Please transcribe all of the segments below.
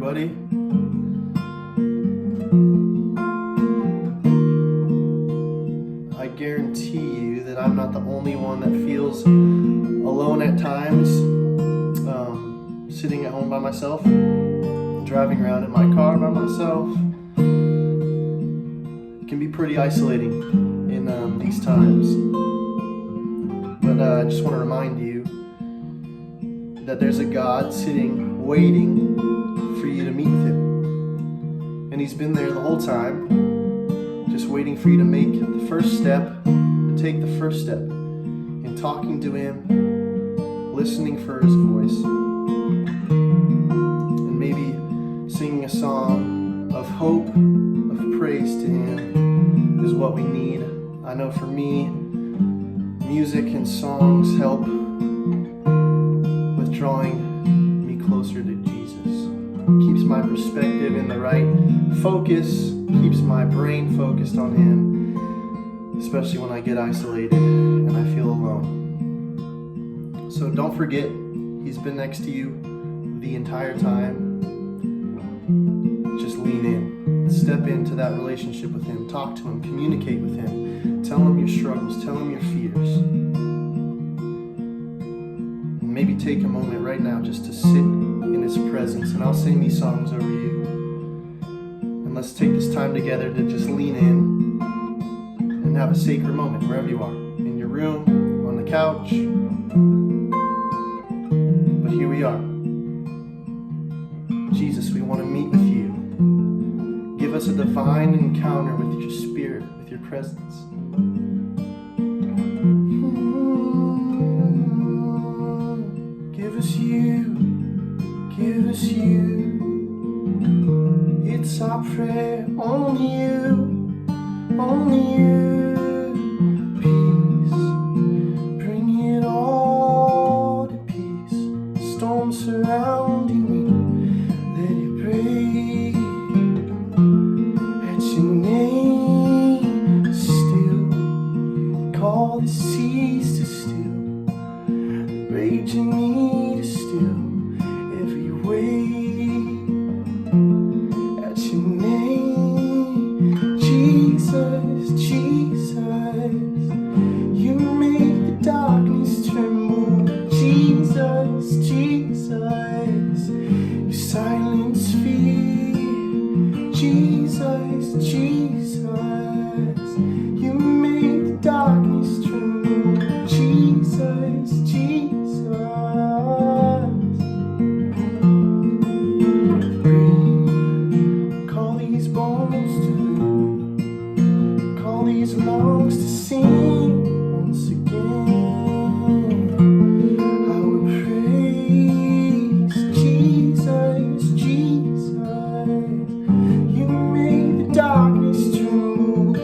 everybody. I guarantee you that I'm not the only one that feels alone at times, sitting at home by myself, driving around in my car by myself. It can be pretty isolating in these times. But I just want to remind you that there's a God sitting, waiting for you to meet with Him. And He's been there the whole time, just waiting for you to make the first step, to take the first step in talking to Him, listening for His voice, and maybe singing a song of hope, of praise to Him is what we need. I know for me, music and songs help with drawing me closer to Jesus. Keeps my perspective in the right focus, keeps my brain focused on Him, especially when I get isolated and I feel alone. So don't forget, He's been next to you the entire time. Just lean in, step into that relationship with Him, talk to Him, communicate with Him, tell Him your struggles, tell Him your fears. And maybe take a moment right now just to sit in His presence, and I'll sing these songs over you. And let's take this time together to just lean in and have a sacred moment wherever you are, in your room, on the couch. But here we are. Jesus, we want to meet with you. Give us a divine encounter with your Spirit, with your presence. Give us you, give us you. It's our prayer, only you, only you. Peace, bring it all to peace. Storm surrounding me, let it break. At your name, still, call the seas to still, raging me to still every wave. At your name, Jesus, Jesus, you make the darkness tremble. Jesus, Jesus, you silence fear. Jesus, Jesus, you make the darkness tremble. Jesus, Jesus. Breathe, call these bones to live, call these lungs to sing once again. I will praise Jesus, Jesus. You made the darkness tremble.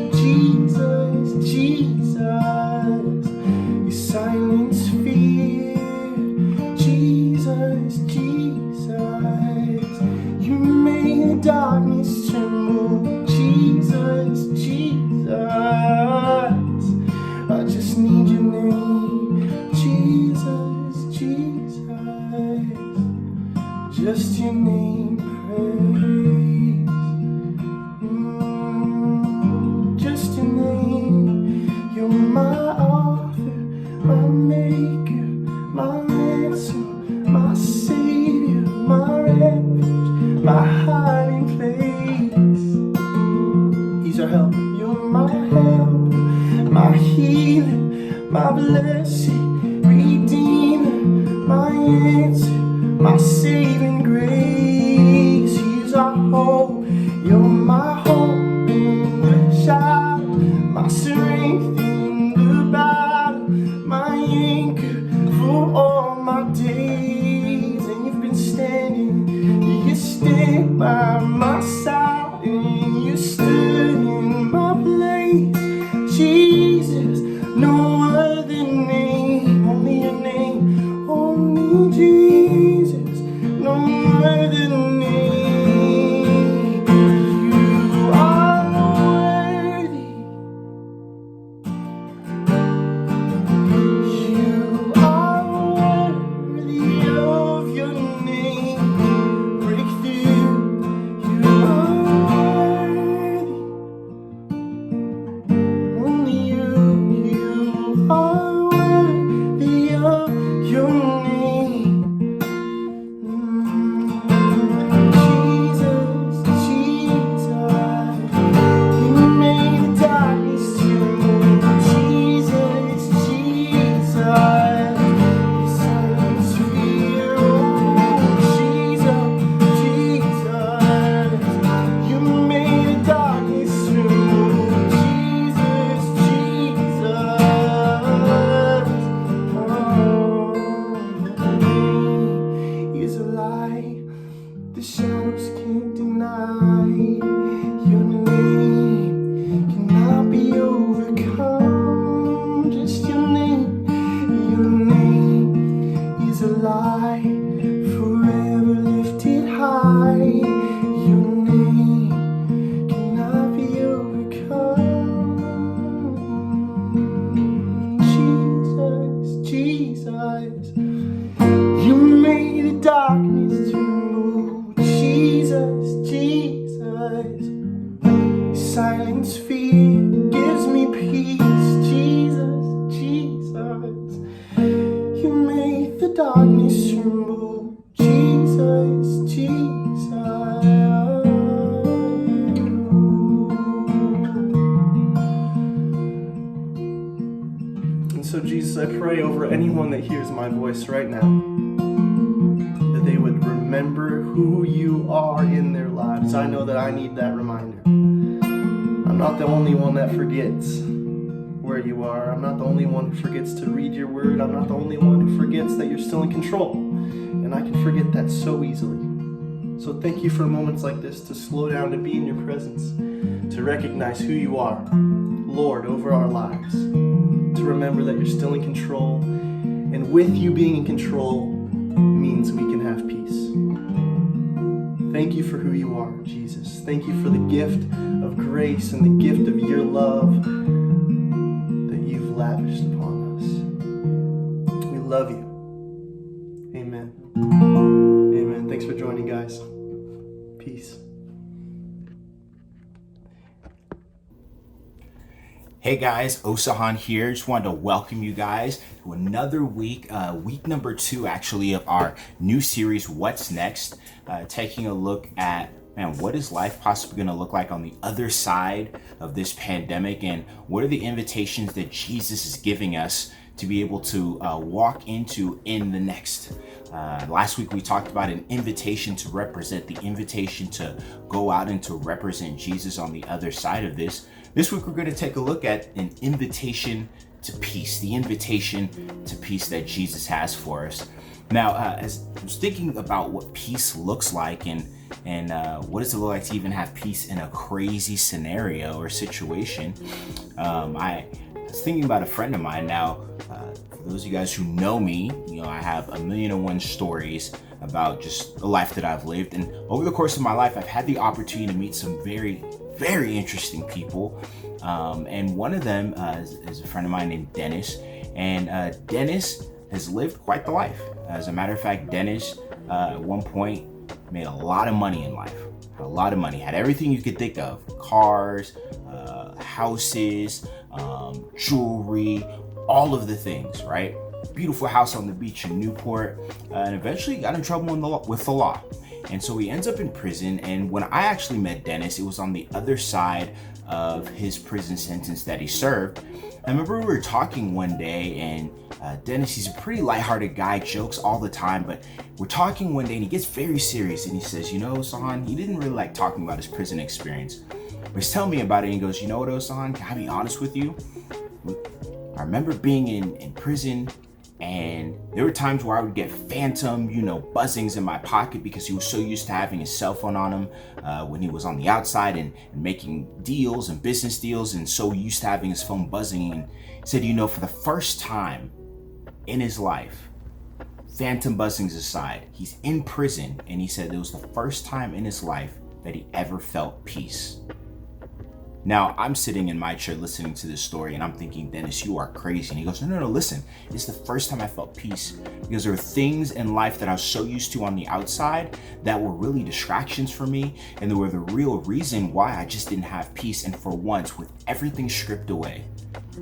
healer, my blessing, redeemer, my answer, my saving grace. He's our hope, you're my hope in the shadow, my strength in the battle, my anchor for all my days. And you've been standing, you stand by my side, and you stood in my place. Jesus, no other name, only your name, only Jesus, no other name. You are worthy. You are worthy of your name. Breakthrough. You are worthy. Only you are worthy of your name. Jesus, Jesus, you made the darkness tremble. Jesus, Jesus, your silence fear. Jesus, Jesus, you made the darkness tremble. Jesus, Jesus, is a light the shadows can't deny. Your name cannot be overcome. Just your name is a light forever lifted high. Your name cannot be overcome. Jesus, Jesus, you made the darkness tremble. Jesus, Jesus, silence fear, gives me peace. Jesus, Jesus, you made the darkness tremble. Jesus, Jesus. And so, Jesus, I pray over anyone that hears my voice right now, that they would remember who you are in their lives. I know that I need that reminder. I'm not the only one that forgets where you are. I'm not the only one who forgets to read your word. I'm not the only one who forgets that you're still in control. And I can forget that so easily. So thank you for moments like this, to slow down, to be in your presence, to recognize who you are, Lord, over our lives, to remember that you're still in control. And with you being in control means we can have peace. Thank you for who you are, Jesus. Thank you for the gift of grace and the gift of your love that you've lavished upon us. We love you. Amen. Amen. Thanks for joining, guys. Peace. Hey guys, Osahan here. Just wanted to welcome you guys to another week, week number 2 actually of our new series, What's Next? Taking a look at, man, what is life possibly going to look like on the other side of this pandemic, and what are the invitations that Jesus is giving us to be able to walk into in the next. Last week we talked about an invitation to represent, the invitation to go out and to represent Jesus on the other side of this. This week we're going to take a look at an invitation to peace, the invitation to peace that Jesus has for us. Now, as I was thinking about what peace looks like and what does it look like to even have peace in a crazy scenario or situation, I was thinking about a friend of mine. Now, for those of you guys who know me, you know, I have 1,000,001 stories about just the life that I've lived. And over the course of my life, I've had the opportunity to meet some very, very interesting people. And one of them is a friend of mine named Dennis. And Dennis has lived quite the life. As a matter of fact, Dennis at one point made a lot of money in life. A lot of money, had everything you could think of: cars, houses, jewelry, all of the things, right? Beautiful house on the beach in Newport, and eventually got in trouble with the law. And so he ends up in prison. And when I actually met Dennis, it was on the other side of his prison sentence that he served. I remember we were talking one day, and Dennis, he's a pretty lighthearted guy, jokes all the time, but we're talking one day and he gets very serious and he says, you know, Osahan, he didn't really like talking about his prison experience. But he's telling me about it and he goes, you know what, Osahan, can I be honest with you? I remember being in prison, and there were times where I would get phantom, buzzings in my pocket because he was so used to having his cell phone on him when he was on the outside and making deals and business deals, and so used to having his phone buzzing. And he said, for the first time in his life, phantom buzzings aside, he's in prison, and he said it was the first time in his life that he ever felt peace. Now, I'm sitting in my chair listening to this story and I'm thinking, Dennis, you are crazy. And he goes, no, listen, it's the first time I felt peace, because there were things in life that I was so used to on the outside that were really distractions for me, and they were the real reason why I just didn't have peace. And for once, with everything stripped away,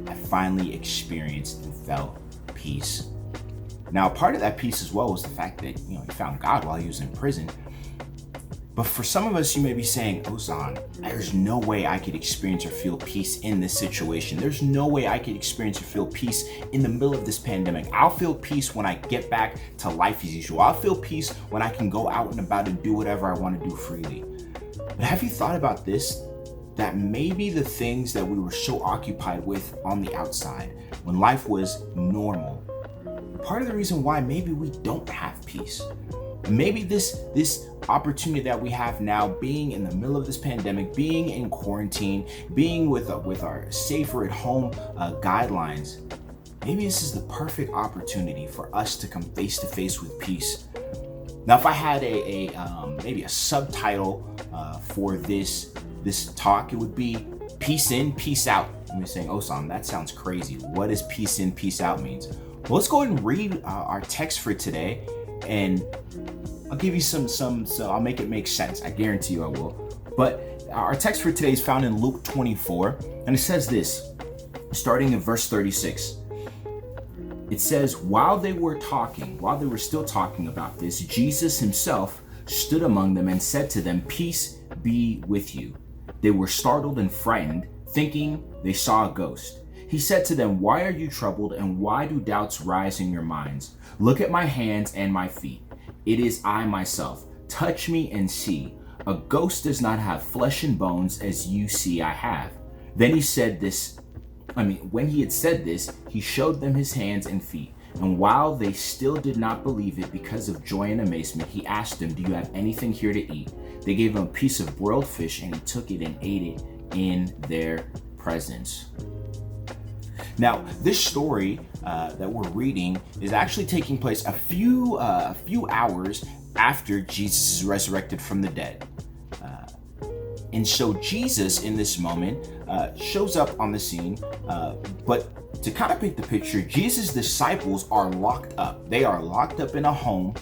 I finally experienced and felt peace. Now, part of that peace as well was the fact that, he found God while he was in prison. But for some of us, you may be saying, Ozan, there's no way I could experience or feel peace in this situation. There's no way I could experience or feel peace in the middle of this pandemic. I'll feel peace when I get back to life as usual. I'll feel peace when I can go out and about and do whatever I want to do freely. But have you thought about this? That maybe the things that we were so occupied with on the outside, when life was normal, part of the reason why maybe we don't have peace. Maybe this opportunity that we have now, being in the middle of this pandemic, being in quarantine, being with our safer at home guidelines, maybe this is the perfect opportunity for us to come face to face with peace. Now, if I had maybe a subtitle for this talk, it would be "Peace in, Peace out." And you're saying, Osan, that sounds crazy. What does peace in, peace out means? Well, let's go ahead and read our text for today, and I'll give you some, so I'll make it make sense. I guarantee you I will. But our text for today is found in Luke 24, and it says this, starting in verse 36. It says, while they were still talking about this, Jesus himself stood among them and said to them, "Peace be with you." They were startled and frightened, thinking they saw a ghost. He said to them, "Why are you troubled, and why do doubts rise in your minds? Look at my hands and my feet. It is I myself. Touch me and see. A ghost does not have flesh and bones as you see I have." Then when he had said this, he showed them his hands and feet. And while they still did not believe it because of joy and amazement, he asked them, "Do you have anything here to eat?" They gave him a piece of broiled fish, and he took it and ate it in their presence. Now, this story that we're reading is actually taking place a few hours after Jesus is resurrected from the dead. And so Jesus, in this moment, shows up on the scene. But to kind of paint the picture, Jesus' disciples are locked up. They are locked up in a home,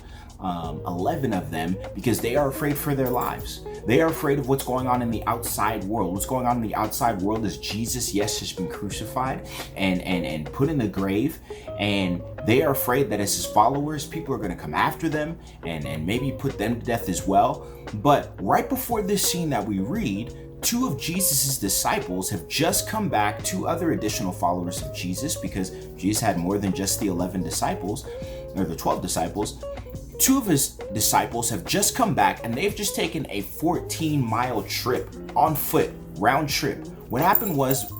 11 of them, because they are afraid for their lives. They are afraid of what's going on in the outside world. What's going on in the outside world is Jesus, yes, has been crucified and put in the grave. And they are afraid that as his followers, people are going to come after them and maybe put them to death as well. But right before this scene that we read, 2 of Jesus's disciples have just come back, 2 other additional followers of Jesus, because Jesus had more than just the 11 disciples, or the 12 disciples. 2 of his disciples have just come back, and they've just taken a 14-mile trip on foot, round trip. What happened was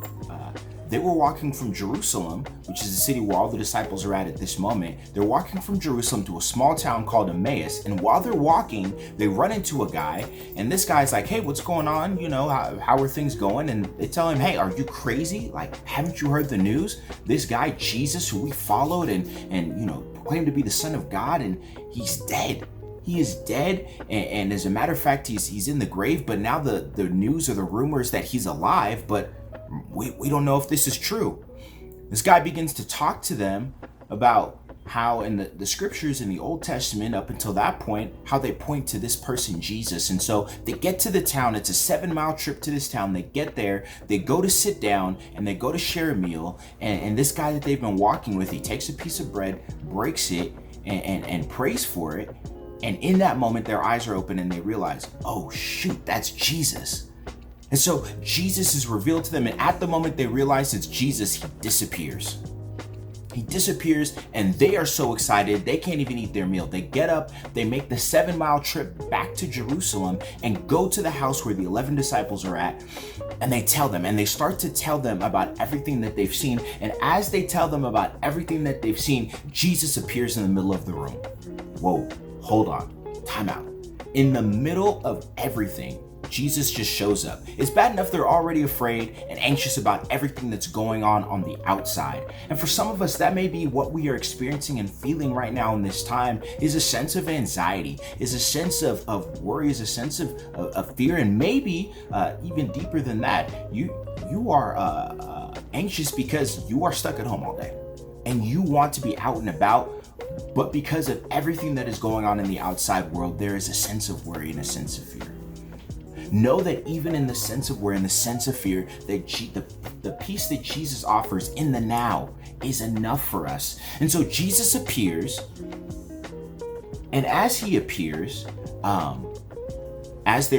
they were walking from Jerusalem, which is the city where all the disciples are at this moment. They're walking from Jerusalem to a small town called Emmaus, and while they're walking, they run into a guy, and this guy's like, "Hey, what's going on? How are things going?" And they tell him, "Hey, are you crazy? Like, haven't you heard the news? This guy Jesus, who we followed and proclaimed to be the Son of God, and he's dead. He is dead, and as a matter of fact, he's in the grave. But now the news or the rumors that he's alive, but we don't know if this is true." This guy begins to talk to them about how in the scriptures in the Old Testament, up until that point, how they point to this person, Jesus. And so they get to the town. It's a 7-mile trip to this town. They get there, they go to sit down, and they go to share a meal. And this guy that they've been walking with, he takes a piece of bread, breaks it, and prays for it. And in that moment, their eyes are open and they realize, oh shoot, that's Jesus. And so Jesus is revealed to them, and at the moment they realize it's Jesus, he disappears. He disappears, and they are so excited they can't even eat their meal. They get up, they make the 7-mile trip back to Jerusalem and go to the house where the 11 disciples are at, and they tell them, and they start to tell them about everything that they've seen. And as they tell them about everything that they've seen, Jesus appears in the middle of the room. Whoa, hold on, time out. In the middle of everything, Jesus just shows up. It's bad enough they're already afraid and anxious about everything that's going on the outside. And for some of us, that may be what we are experiencing and feeling right now in this time, is a sense of anxiety, is a sense of worry, is a sense of fear, and maybe even deeper than that, you are anxious because you are stuck at home all day and you want to be out and about. But because of everything that is going on in the outside world, there is a sense of worry and a sense of fear. Know that even in the sense of worry, in the sense of fear, that the peace that Jesus offers in the now is enough for us. And so Jesus appears, and as he appears, as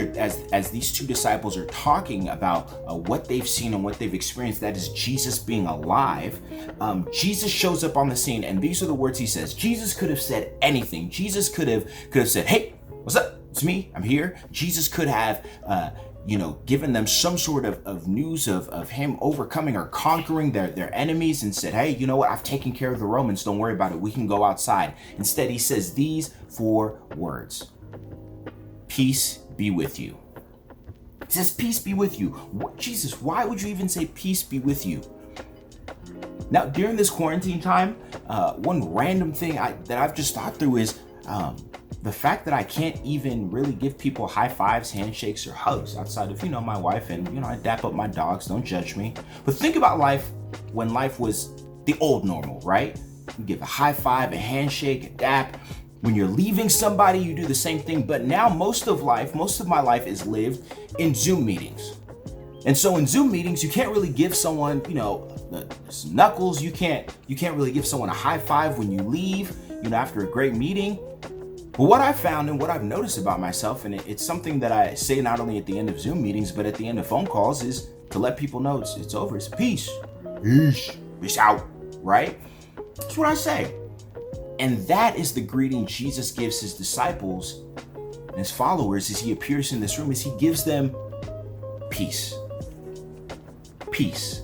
these two disciples are talking about what they've seen and what they've experienced, that is Jesus being alive, Jesus shows up on the scene, and these are the words he says. Jesus could have said anything. Jesus could have said, "Hey, what's up? It's me, I'm here." Jesus could have, given them some sort of news of him overcoming or conquering their enemies and said, "Hey, you know what? I've taken care of the Romans. Don't worry about it. We can go outside." Instead, he says these 4 words: "Peace be with you." He says, "Peace be with you." What, Jesus, why would you even say peace be with you? Now, during this quarantine time, one random thing that I've just thought through is, the fact that I can't even really give people high fives, handshakes, or hugs outside of, my wife, and, I dap up my dogs, don't judge me. But think about life when life was the old normal, right? You give a high five, a handshake, a dap. When you're leaving somebody, you do the same thing. But now most of my life is lived in Zoom meetings. And so in Zoom meetings, you can't really give someone, the knuckles. You can't really give someone a high five when you leave, after a great meeting. But what I've found and what I've noticed about myself, and it's something that I say not only at the end of Zoom meetings, but at the end of phone calls, is to let people know it's over. It's peace. Peace out, right? That's what I say. And that is the greeting Jesus gives his disciples and his followers as he appears in this room, as he gives them peace. Peace.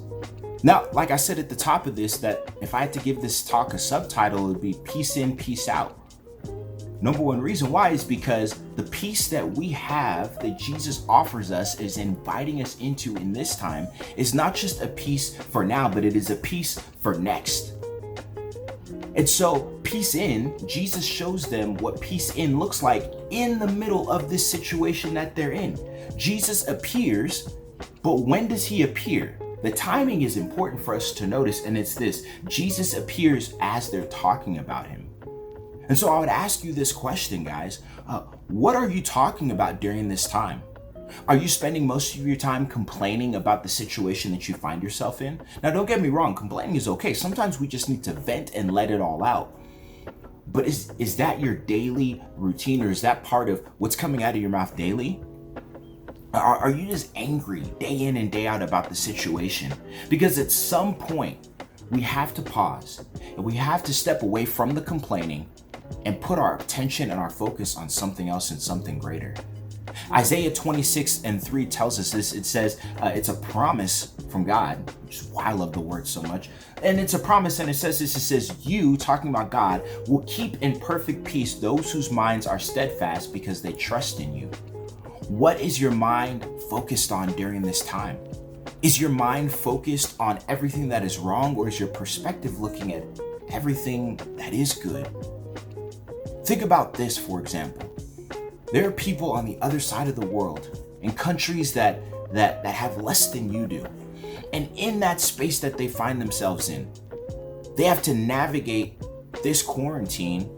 Now, like I said at the top of this, that if I had to give this talk a subtitle, it would be Peace In, Peace Out. Number one reason why is because the peace that we have, that Jesus offers us, is inviting us into in this time, is not just a peace for now, but it is a peace for next. And so peace in, Jesus shows them what peace in looks like in the middle of this situation that they're in. Jesus appears, but when does he appear? The timing is important for us to notice, and it's this: Jesus appears as they're talking about him. And so I would ask you this question, guys. What are you talking about during this time? Are you spending most of your time complaining about the situation that you find yourself in? Now, don't get me wrong, complaining is okay. Sometimes we just need to vent and let it all out. But is that your daily routine, or is that part of what's coming out of your mouth daily? Are you just angry day in and day out about the situation? Because at some point, we have to pause and we have to step away from the complaining and put our attention and our focus on something else and something greater. Isaiah 26:3 tells us this. It says it's a promise from God, which is why I love the word so much. And it's a promise, and it says this: it says, "You," talking about God, "will keep in perfect peace those whose minds are steadfast because they trust in you." What is your mind focused on during this time? Is your mind focused on everything that is wrong, or is your perspective looking at everything that is good? Think about this, for example. There are people on the other side of the world, in countries that have less than you do. And in that space that they find themselves in, they have to navigate this quarantine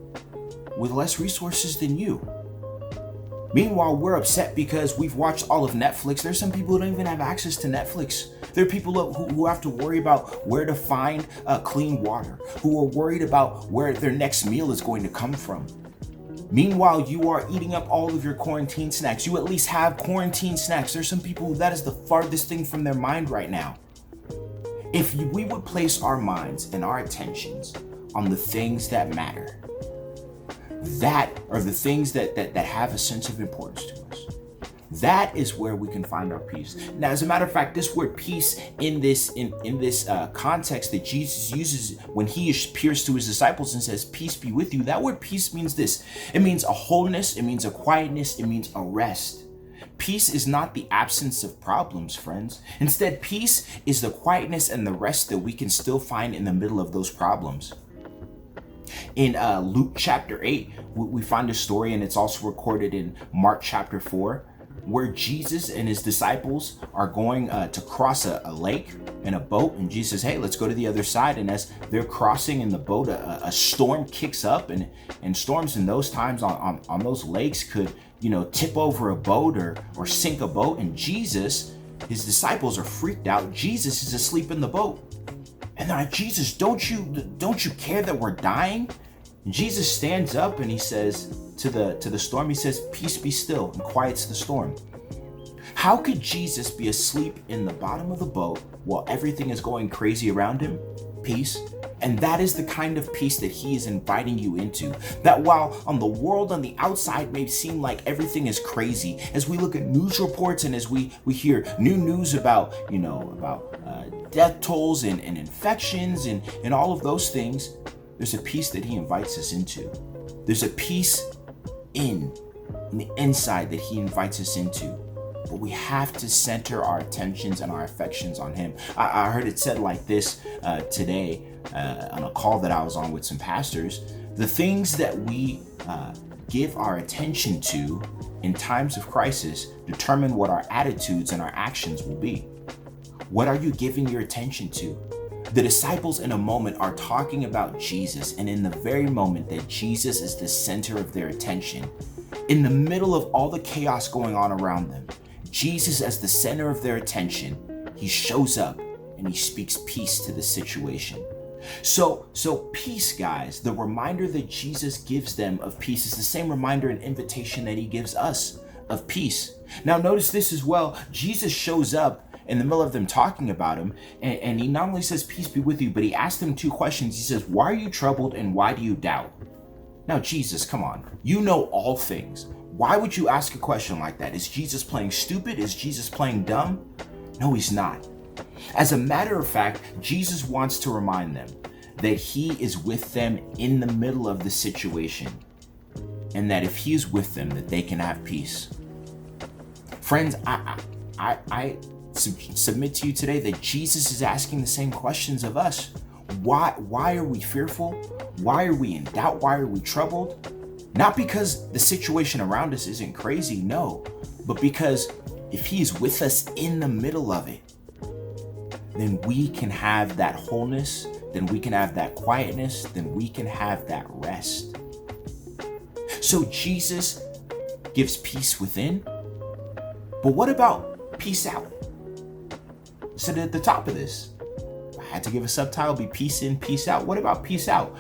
with less resources than you. Meanwhile, we're upset because we've watched all of Netflix. There's some people who don't even have access to Netflix. There are people who have to worry about where to find clean water, who are worried about where their next meal is going to come from. Meanwhile, you are eating up all of your quarantine snacks. You at least have quarantine snacks. There's some people who that is the farthest thing from their mind right now. If we would place our minds and our attentions on the things that matter, that are the things that have a sense of importance to us, that is where we can find our peace. Now, as a matter of fact, this word peace in this context that Jesus uses when he appears to his disciples and says, "Peace be with you," that word peace means this. It means a wholeness, it means a quietness, it means a rest. Peace is not the absence of problems, friends. Instead, peace is the quietness and the rest that we can still find in the middle of those problems. In Luke chapter 8, we find a story, and it's also recorded in Mark chapter 4, where Jesus and his disciples are going to cross a lake in a boat, and Jesus says, "Hey, let's go to the other side." And as they're crossing in the boat, a storm kicks up, and storms in those times on those lakes could, tip over a boat or sink a boat. And Jesus, his disciples are freaked out. Jesus is asleep in the boat, and they're like, "Jesus, don't you care that we're dying?" And Jesus stands up and he says to the storm, he says, "Peace be still," and quiets the storm. How could Jesus be asleep in the bottom of the boat while everything is going crazy around him? Peace. And that is the kind of peace that he is inviting you into. That while on the world on the outside may seem like everything is crazy, as we look at news reports and as we hear new news about death tolls and infections and all of those things, there's a peace that he invites us into. There's a peace in the inside that he invites us into. But we have to center our attentions and our affections on him. I heard it said like this today on a call that I was on with some pastors. The things that we give our attention to in times of crisis determine what our attitudes and our actions will be. What are you giving your attention to? The disciples in a moment are talking about Jesus, and in the very moment that Jesus is the center of their attention, in the middle of all the chaos going on around them, Jesus as the center of their attention, he shows up and he speaks peace to the situation. So peace, guys, the reminder that Jesus gives them of peace is the same reminder and invitation that he gives us of peace. Now notice this as well. Jesus shows up in the middle of them talking about him, and he not only says, "Peace be with you," but he asks them two questions. He says, "Why are you troubled and why do you doubt?" Now, Jesus, come on. You know all things. Why would you ask a question like that? Is Jesus playing stupid? Is Jesus playing dumb? No, he's not. As a matter of fact, Jesus wants to remind them that he is with them in the middle of the situation, and that if he is with them, that they can have peace. Friends, I submit to you today that Jesus is asking the same questions of us. Why are we fearful? Why are we in doubt? Why are we troubled? Not because the situation around us isn't crazy, no, but because if he is with us in the middle of it, then we can have that wholeness, then we can have that quietness, then we can have that rest. So Jesus gives peace within, but what about peace out? So at the top of this, I had to give a subtitle, be peace in, peace out. What about peace out?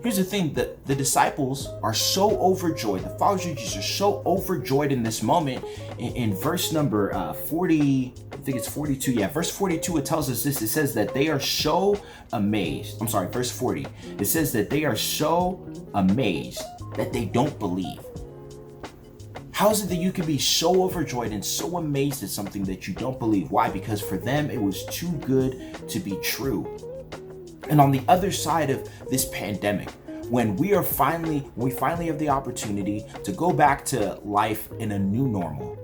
Here's the thing, that the disciples are so overjoyed, the followers of Jesus are so overjoyed in this moment. In verse number 40, I think it's 42. Yeah, verse 42, it tells us this. It says that they are so amazed. I'm sorry, verse 40. It says that they are so amazed that they don't believe. How is it that you can be so overjoyed and so amazed at something that you don't believe? Why? Because for them, it was too good to be true. And on the other side of this pandemic, when we finally have the opportunity to go back to life in a new normal,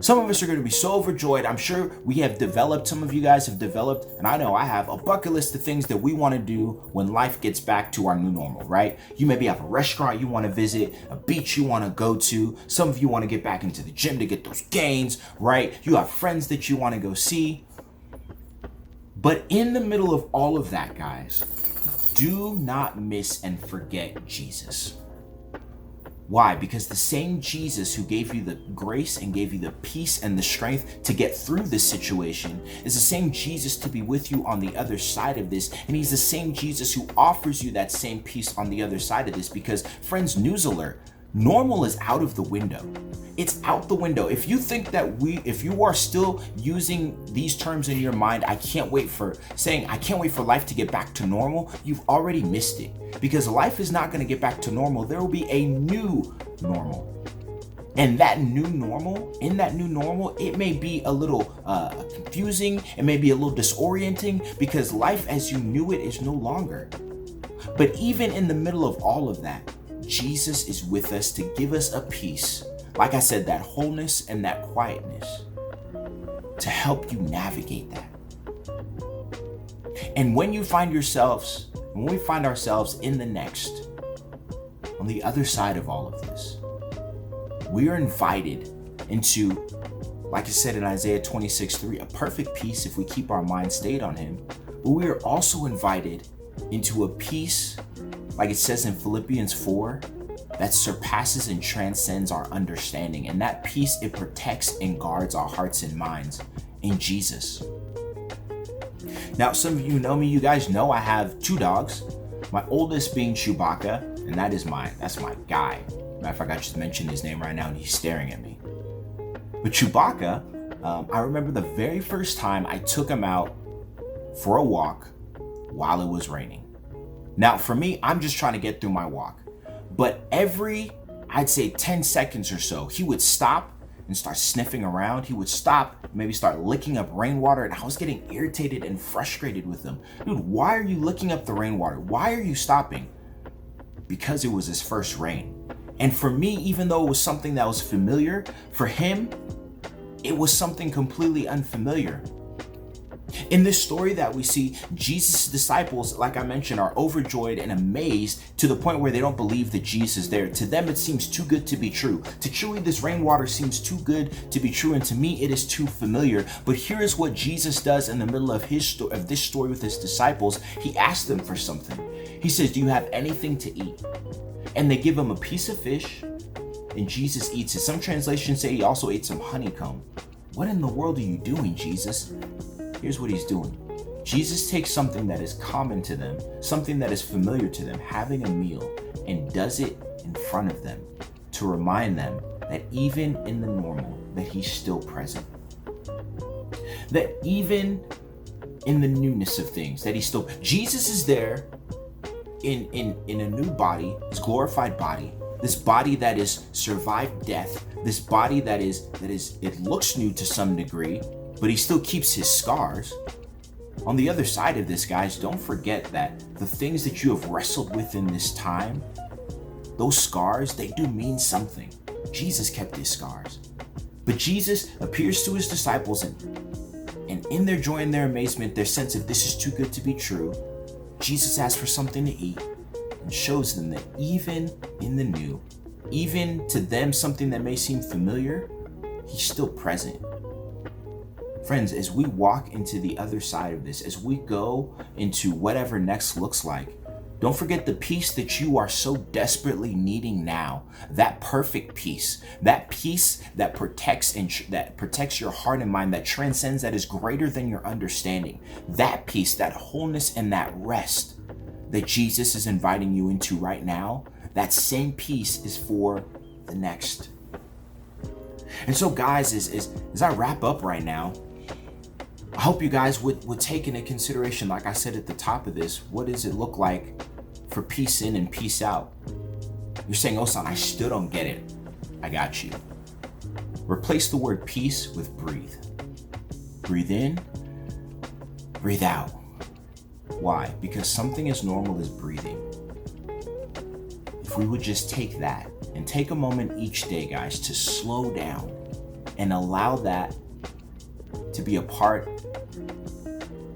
some of us are going to be so overjoyed. I'm sure some of you guys have developed, and I know I have, a bucket list of things that we want to do when life gets back to our new normal, right? You maybe have a restaurant you want to visit, a beach you want to go to. Some of you want to get back into the gym to get those gains, right? You have friends that you want to go see. But in the middle of all of that, guys, do not miss and forget Jesus. Why? Because the same Jesus who gave you the grace and gave you the peace and the strength to get through this situation is the same Jesus to be with you on the other side of this. And he's the same Jesus who offers you that same peace on the other side of this. Because, friends, news alert, Normal is out of the window. It's out the window. If you think that if you are still using these terms in your mind, I can't wait for life to get back to normal, you've already missed it. Because life is not going to get back to normal. There will be a new normal. And that new normal, it may be a little confusing, it may be a little disorienting, because life as you knew it is no longer. But even in the middle of all of that, Jesus is with us to give us a peace, like I said, that wholeness and that quietness, to help you navigate that. And when we find ourselves in the next, on the other side of all of this, we are invited into, like I said in Isaiah 26:3, a perfect peace if we keep our mind stayed on him. But we are also invited into a peace, like it says in Philippians 4, that surpasses and transcends our understanding. And that peace, it protects and guards our hearts and minds in Jesus. Now, some of you know me, you guys know I have 2 dogs. My oldest being Chewbacca, and that's my guy. Matter of fact, I just mentioned his name right now and he's staring at me. But Chewbacca, I remember the very first time I took him out for a walk while it was raining. Now, for me, I'm just trying to get through my walk. But every, I'd say 10 seconds or so, he would stop and start sniffing around. He would stop, maybe start licking up rainwater, and I was getting irritated and frustrated with him. Dude, why are you licking up the rainwater? Why are you stopping? Because it was his first rain. And for me, even though it was something that was familiar, for him, it was something completely unfamiliar. In this story that we see, Jesus' disciples, like I mentioned, are overjoyed and amazed to the point where they don't believe that Jesus is there. To them, it seems too good to be true. To Chewie, this rainwater seems too good to be true, and to me, it is too familiar. But here is what Jesus does in the middle of this story with his disciples. He asks them for something. He says, "Do you have anything to eat?" And they give him a piece of fish, and Jesus eats it. Some translations say he also ate some honeycomb. What in the world are you doing, Jesus? Here's what he's doing. Jesus takes something that is common to them, something that is familiar to them, having a meal, and does it in front of them to remind them that even in the normal, that he's still present. That even in the newness of things, that Jesus is there in a new body, his glorified body, this body that has survived death, this body that is, it looks new to some degree, but he still keeps his scars. On the other side of this, guys, don't forget that the things that you have wrestled with in this time, those scars, they do mean something. Jesus kept his scars. But Jesus appears to his disciples, and in their joy and their amazement, their sense of this is too good to be true, Jesus asks for something to eat and shows them that even in the new, even to them something that may seem familiar, he's still present. Friends, as we walk into the other side of this, as we go into whatever next looks like, don't forget the peace that you are so desperately needing now. That perfect peace that protects your heart and mind, that transcends, that is greater than your understanding. That peace, that wholeness, and that rest that Jesus is inviting you into right now, that same peace is for the next. And so, guys, as I wrap up right now, I hope you guys would take into consideration, like I said at the top of this, what does it look like for peace in and peace out? You're saying, "Osan, I still don't get it." I got you. Replace the word peace with breathe. Breathe in, breathe out. Why? Because something as normal as breathing. If we would just take that and take a moment each day, guys, to slow down and allow that to be a part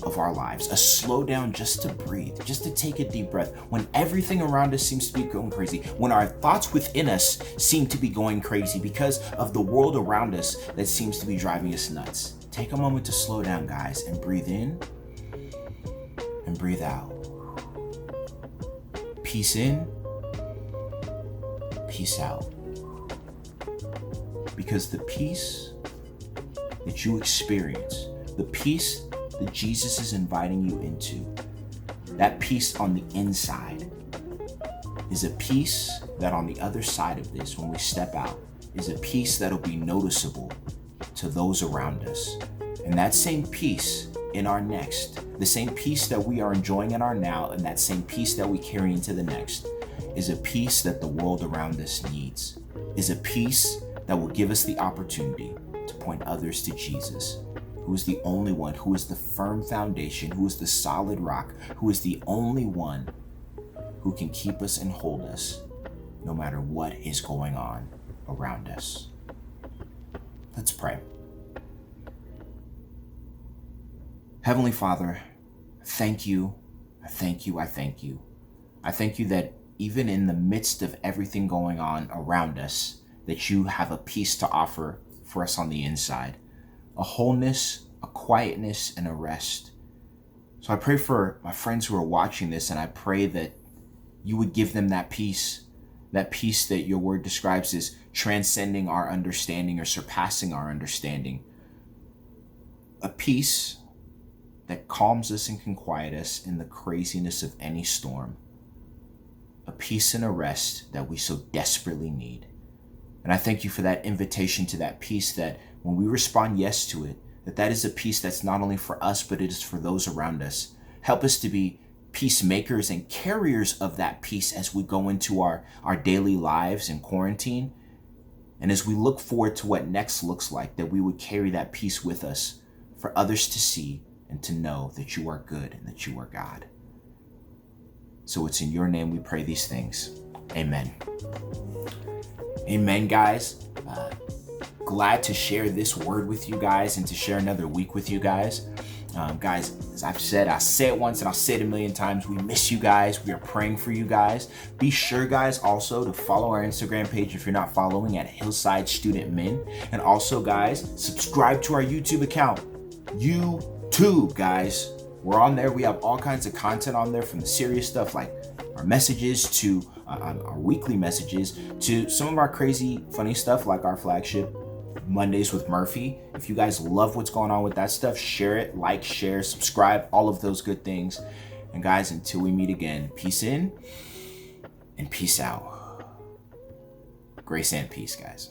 of our lives, a slow down just to breathe, just to take a deep breath when everything around us seems to be going crazy, when our thoughts within us seem to be going crazy because of the world around us that seems to be driving us nuts. Take a moment to slow down, guys, and breathe in and breathe out. Peace in, peace out. Because the peace that you experience, the peace that Jesus is inviting you into, that peace on the inside is a peace that on the other side of this, when we step out, is a peace that'll be noticeable to those around us. And that same peace in our next, the same peace that we are enjoying in our now, and that same peace that we carry into the next, is a peace that the world around us needs, is a peace that will give us the opportunity to point others to Jesus, who is the only one, who is the firm foundation, who is the solid rock, who is the only one who can keep us and hold us no matter what is going on around us. Let's pray. Heavenly Father, thank you. I thank you. I thank you. I thank you that even in the midst of everything going on around us, that you have a peace to offer for us on the inside, a wholeness, a quietness, and a rest. So I pray for my friends who are watching this, and I pray that you would give them that peace that your word describes as transcending our understanding or surpassing our understanding. A peace that calms us and can quiet us in the craziness of any storm. A peace and a rest that we so desperately need. And I thank you for that invitation to that peace, that when we respond yes to it, that is a peace that's not only for us, but it is for those around us. Help us to be peacemakers and carriers of that peace as we go into our daily lives in quarantine. And as we look forward to what next looks like, that we would carry that peace with us for others to see and to know that you are good and that you are God. So it's in your name we pray these things. Amen. Amen, guys. Glad to share this word with you guys and to share another week with you guys. Guys, as I've said, I'll say it once and I'll say it a million times. We miss you guys. We are praying for you guys. Be sure, guys, also to follow our Instagram page if you're not following, at Hillside Student Min. And also, guys, subscribe to our YouTube account. YouTube, guys. We're on there. We have all kinds of content on there, from the serious stuff like our messages to our weekly messages, to some of our crazy, funny stuff like our flagship Mondays with Murphy. If you guys love what's going on with that stuff, share it, like, share, subscribe, all of those good things. And guys, until we meet again, peace in and peace out. Grace and peace, guys.